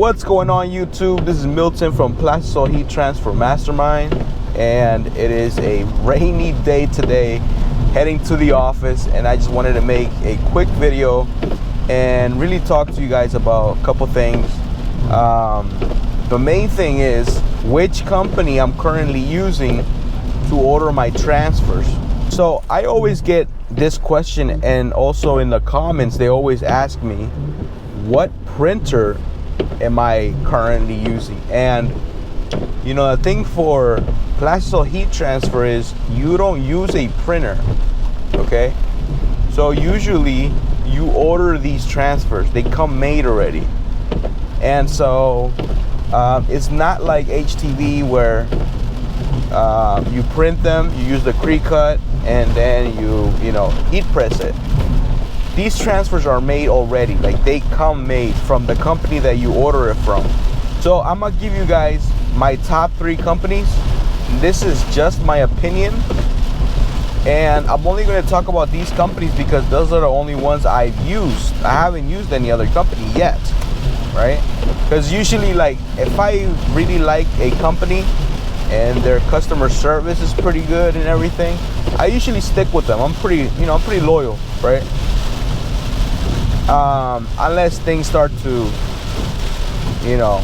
What's going on, YouTube? This is Milton from Plastisol Heat Transfer Mastermind, and it is a rainy day today, heading to the office, and I just wanted to make a quick video and really talk to you guys about a couple things. The main thing is which company I'm currently using to order my transfers. So I always get this question, and also in the comments they always ask me, what printer am I currently using? And you know, the thing for Plastisol heat transfer is you don't use a printer, okay? So usually you order these transfers, they come made already. And so it's not like HTV where you print them, you use the pre-cut, and then you know, heat press it. These transfers are made already, like they come made from the company that you order it from. So I'm gonna give you guys my top 3 companies. This is just my opinion, and I'm only going to talk about these companies because those are the only ones I've used. I haven't used any other company yet, right? Because usually, like, if I really like a company and their customer service is pretty good and everything, I usually stick with them. I'm pretty loyal, right? Unless things start to, you know,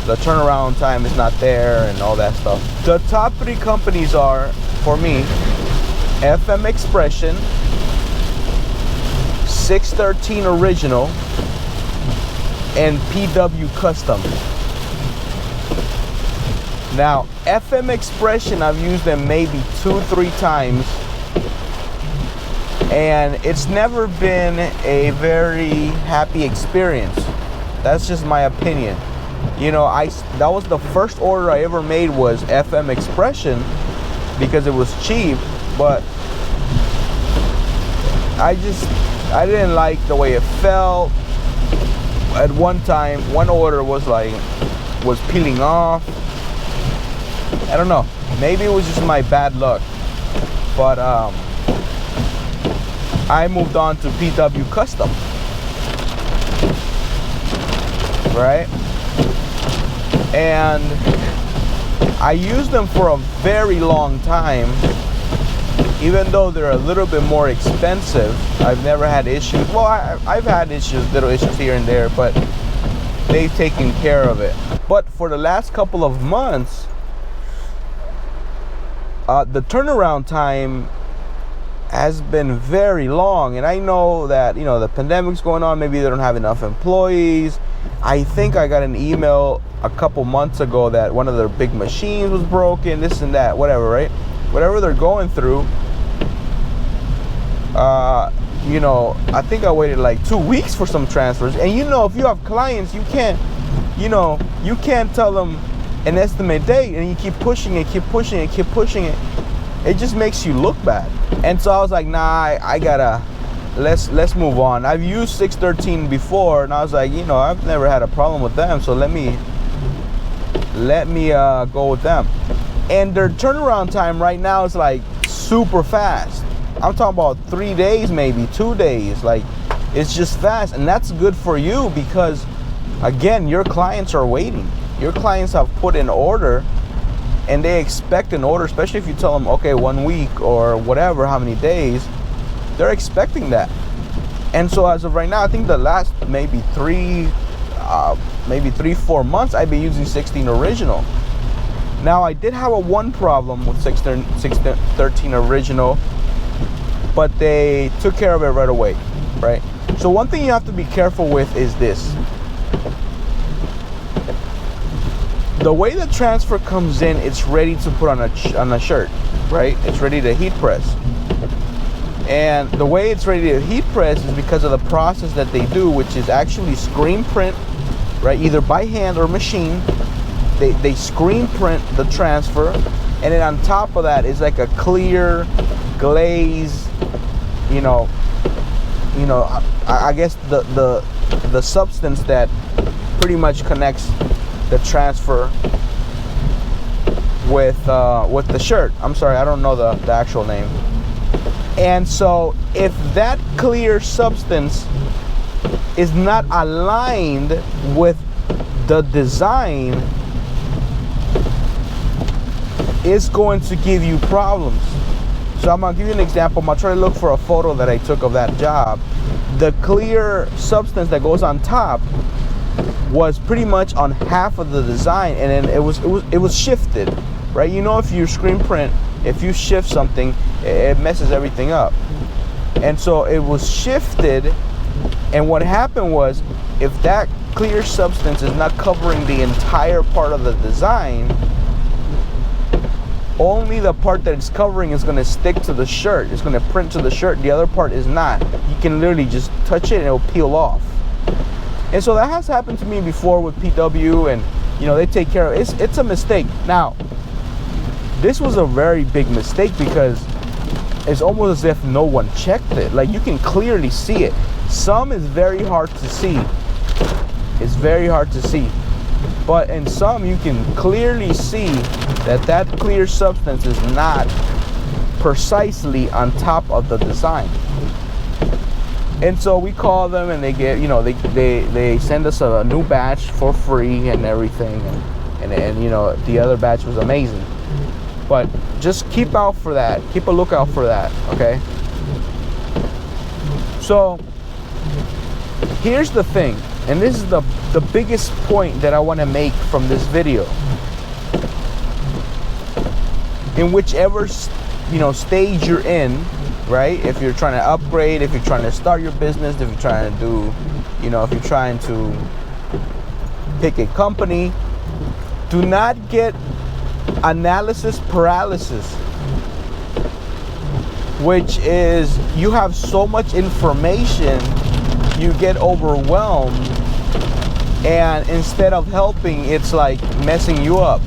the turnaround time is not there and all that stuff. The top 3 companies are, for me, FM Expression, 613 Original, and PW Custom. Now, FM Expression, I've used them maybe 2-3 times, and it's never been a very happy experience. That's just my opinion. You know, that was the first order I ever made, was FM Expression, because it was cheap, but I didn't like the way it felt. At one time, one order was peeling off. I don't know, maybe it was just my bad luck, but I moved on to PW Custom, right? And I used them for a very long time. Even though they're a little bit more expensive, I've never had issues. Well, I've had little issues here and there, but they've taken care of it. But for the last couple of months, the turnaround time has been very long. And I know that, you know, the pandemic's going on, maybe they don't have enough employees. I think I got an email a couple months ago that one of their big machines was broken, this and that, whatever, right? Whatever they're going through, you know, I think I waited like 2 weeks for some transfers. And you know, if you have clients, you can't tell them an estimate date, and you keep pushing it, it just makes you look bad. And so I was like, nah, I gotta, let's move on. I've used 613 before, and I was like, you know, I've never had a problem with them, so let me go with them. And their turnaround time right now is like super fast. I'm talking about 3 days, maybe 2 days. Like, it's just fast, and that's good for you because, again, your clients are waiting. Your clients have put in order, and they expect an order, especially if you tell them, okay, 1 week or whatever, how many days, they're expecting that. And so as of right now, I think the last maybe 3-4 months, I've been using 16 Original. Now, I did have one problem with 613 Original, but they took care of it right away, right? So one thing you have to be careful with is this. The way the transfer comes in, it's ready to put on a shirt, right? It's ready to heat press. And the way it's ready to heat press is because of the process that they do, which is actually screen print, right? Either by hand or machine. They screen print the transfer, and then on top of that is like a clear glaze, you know, I guess the substance that pretty much connects the transfer with the shirt. I'm sorry, I don't know the actual name. And so if that clear substance is not aligned with the design is going to give you problems. So I'm gonna give you an example. I'm gonna try to look for a photo that I took of that job. The clear substance that goes on top was pretty much on half of the design, and then it was shifted, right? You know, if you screen print, if you shift something, it messes everything up. And so it was shifted, and what happened was, if that clear substance is not covering the entire part of the design, only the part that it's covering is going to stick to the shirt. It's going to print to the shirt. The other part is not. You can literally just touch it and it'll peel off. And so that has happened to me before with PW, and you know, they take care of it. It's a mistake. Now, this was a very big mistake because it's almost as if no one checked it. Like, you can clearly see it. Some is very hard to see. It's very hard to see. But in some, you can clearly see that clear substance is not precisely on top of the design. And so we call them, and they get, you know, they send us a new batch for free and everything, and you know, the other batch was amazing. But just keep out for that. Keep a lookout for that, okay? So here's the thing, and this is the biggest point that I want to make from this video. In whichever, you know, stage you're in, right? If you're trying to upgrade, if you're trying to start your business, if you're trying to do, you know, if you're trying to pick a company, do not get analysis paralysis, which is you have so much information, you get overwhelmed, and instead of helping, it's like messing you up.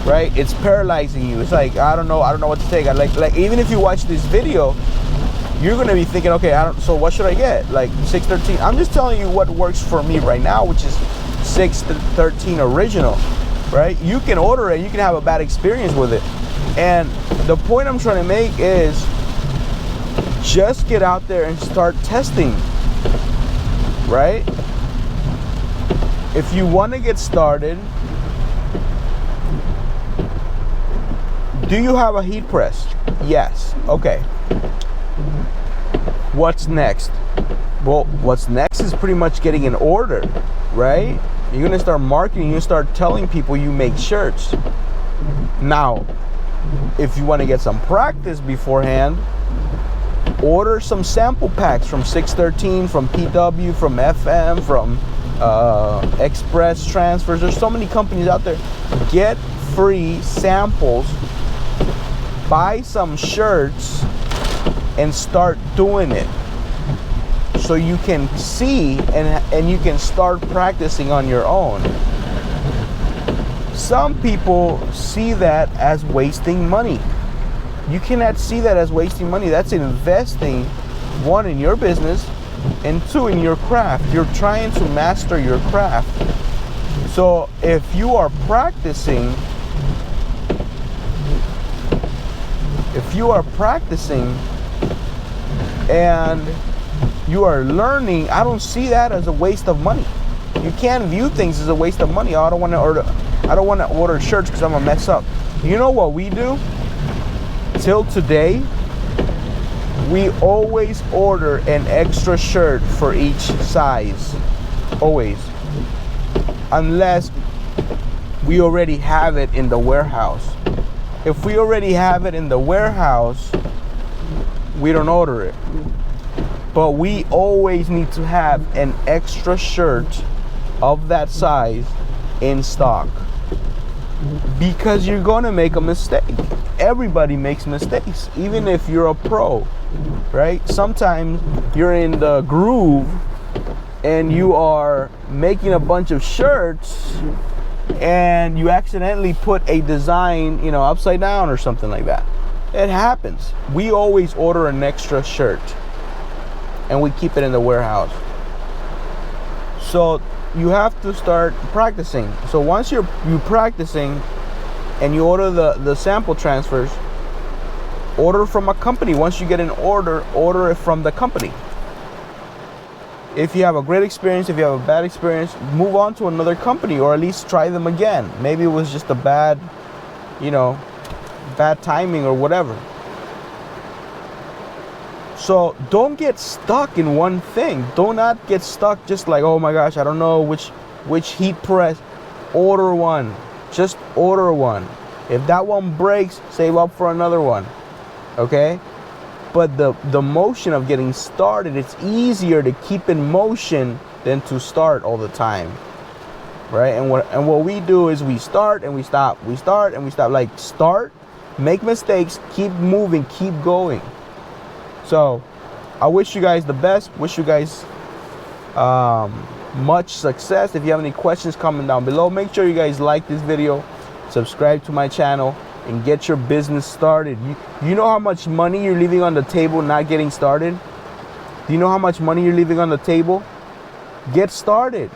Right? It's paralyzing you. It's like, I don't know what to take. Like even if you watch this video, you're gonna be thinking, okay, so what should I get? Like 613. I'm just telling you what works for me right now, which is 613 original. Right? You can order it, you can have a bad experience with it. And the point I'm trying to make is just get out there and start testing. Right? If you want to get started, do you have a heat press? Yes. Okay. What's next? Well, what's next is pretty much getting an order, right? You're going to start marketing. You start telling people you make shirts. Now, if you want to get some practice beforehand, order some sample packs from 613, from PW, from FM, from Express Transfers. There's so many companies out there. Get free samples. Buy some shirts and start doing it, so you can see and you can start practicing on your own. Some people see that as wasting money. You cannot see that as wasting money. That's investing, one, in your business, and two, in your craft. You're trying to master your craft. So if you are practicing, and you are learning, I don't see that as a waste of money. You can't view things as a waste of money. I don't want to order shirts because I'm gonna mess up. You know what we do? Till today, we always order an extra shirt for each size. Always. Unless we already have it in the warehouse. If we already have it in the warehouse, we don't order it. But we always need to have an extra shirt of that size in stock, because you're going to make a mistake. Everybody makes mistakes, even if you're a pro, right? Sometimes you're in the groove and you are making a bunch of shirts and you accidentally put a design, you know, upside down or something like that. It happens. We always order an extra shirt and we keep it in the warehouse. So you have to start practicing. So once you're practicing and you order the sample transfers, order from a company. Once you get an order it from the company. if you have a great experience, if you have a bad experience, move on to another company, or at least try them again. Maybe it was just a bad, you know, bad timing or whatever. So don't get stuck in one thing. Do not get stuck just like, oh my gosh, I don't know which heat press. Order one. Just order one. If that one breaks, save up for another one. Okay? But the motion of getting started, it's easier to keep in motion than to start all the time. Right? And what we do is we start and we stop. We start and we stop. Like, start, make mistakes, keep moving, keep going. So I wish you guys the best. Wish you guys much success. If you have any questions, comment down below. Make sure you guys like this video, subscribe to my channel, and get your business started. You know how much money you're leaving on the table not getting started? Do you know how much money you're leaving on the table? Get started.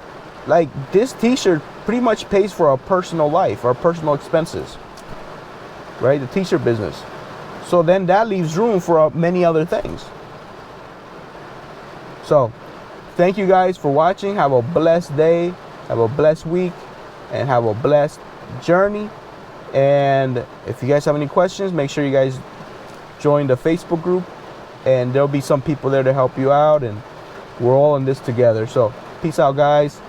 Like, this t-shirt pretty much pays for our personal life, our personal expenses, right? The t-shirt business. So then that leaves room for many other things. So thank you guys for watching. Have a blessed day, have a blessed week, and have a blessed journey. And if you guys have any questions, make sure you guys join the Facebook group, and there'll be some people there to help you out, and we're all in this together. So peace out, guys.